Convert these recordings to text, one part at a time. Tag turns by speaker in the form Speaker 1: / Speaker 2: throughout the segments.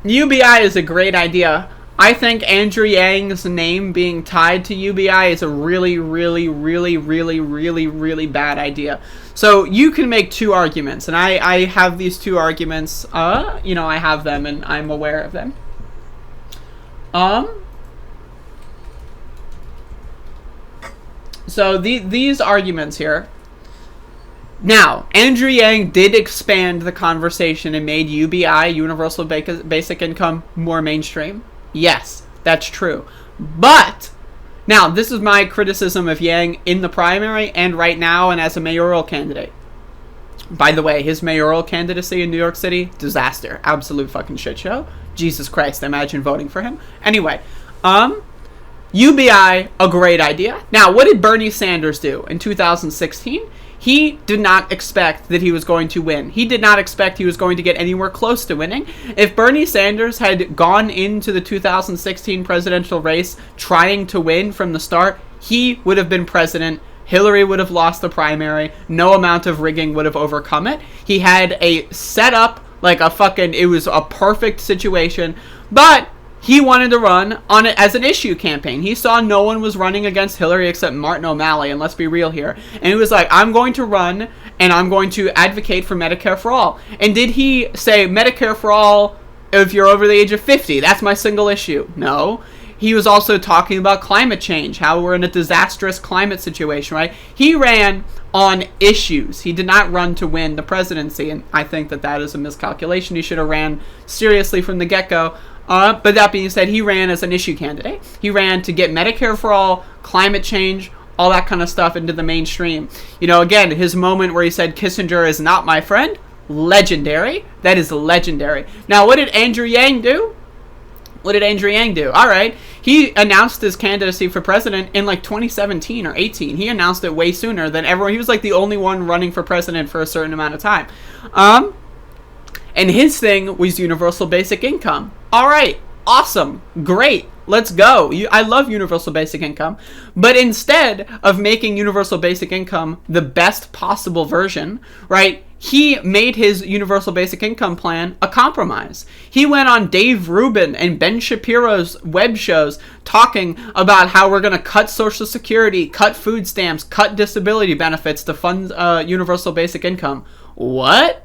Speaker 1: UBI is a great idea. I think Andrew Yang's name being tied to UBI is a really, really, really, really, really, really bad idea. So you can make two arguments, and I have these two arguments. I have them, and I'm aware of them. So these arguments here. Now, Andrew Yang did expand the conversation and made UBI, Universal Basic Income, more mainstream. Yes, that's true. But, now, this is my criticism of Yang in the primary and right now and as a mayoral candidate. By the way, his mayoral candidacy in New York City, disaster. Absolute fucking shit show. Jesus Christ, imagine voting for him. Anyway, UBI, a great idea. Now, what did Bernie Sanders do in 2016? He did not expect that he was going to win. He did not expect he was going to get anywhere close to winning. If Bernie Sanders had gone into the 2016 presidential race trying to win from the start, he would have been president. Hillary would have lost the primary. No amount of rigging would have overcome it. He had a setup, like a fucking, it was a perfect situation. But he wanted to run on it as an issue campaign. He saw no one was running against Hillary except Martin O'Malley, and let's be real here. And he was like, I'm going to run, and I'm going to advocate for Medicare for all. And did he say Medicare for all if you're over the age of 50? That's my single issue. No. He was also talking about climate change, how we're in a disastrous climate situation, right? He ran on issues. He did not run to win the presidency, and I think that that is a miscalculation. He should have ran seriously from the get-go. But that being said, he ran as an issue candidate. He ran to get Medicare for all, climate change, all that kind of stuff into the mainstream. You know, again, his moment where he said Kissinger is not my friend, legendary. That is legendary. Now, what did Andrew Yang do? What did Andrew Yang do? All right. He announced his candidacy for president in like 2017 or 18. He announced it way sooner than everyone. He was like the only one running for president for a certain amount of time. And his thing was universal basic income. All right. Awesome. Great. Let's go. I love universal basic income. But instead of making universal basic income the best possible version, right, he made his universal basic income plan a compromise. He went on Dave Rubin and Ben Shapiro's web shows talking about how we're going to cut Social Security, cut food stamps, cut disability benefits to fund universal basic income. What?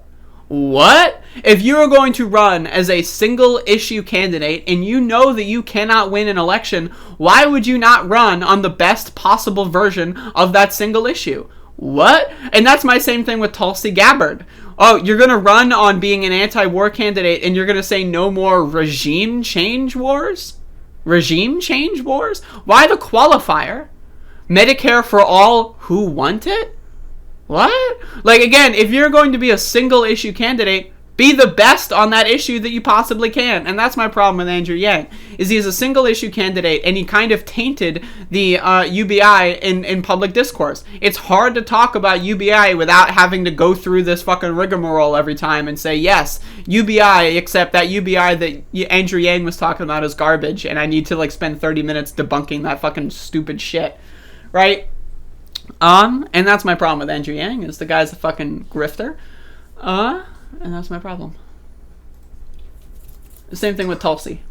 Speaker 1: If you are going to run as a single issue candidate and you know that you cannot win an election, why would you not run on the best possible version of that single issue? What? And that's my same thing with Tulsi Gabbard. Oh, you're going to run on being an anti-war candidate and you're going to say no more regime change wars? Regime change wars? Why the qualifier? Medicare for all who want it? What? Like, again, if you're going to be a single issue candidate, be the best on that issue that you possibly can. And that's my problem with Andrew Yang, is he's a single issue candidate and he kind of tainted the UBI in public discourse. It's hard to talk about UBI without having to go through this fucking rigmarole every time and say, yes, UBI, except that UBI that Andrew Yang was talking about is garbage and I need to like spend 30 minutes debunking that fucking stupid shit. Right? And that's my problem with Andrew Yang, is the guy's a fucking grifter. And that's my problem. The same thing with Tulsi.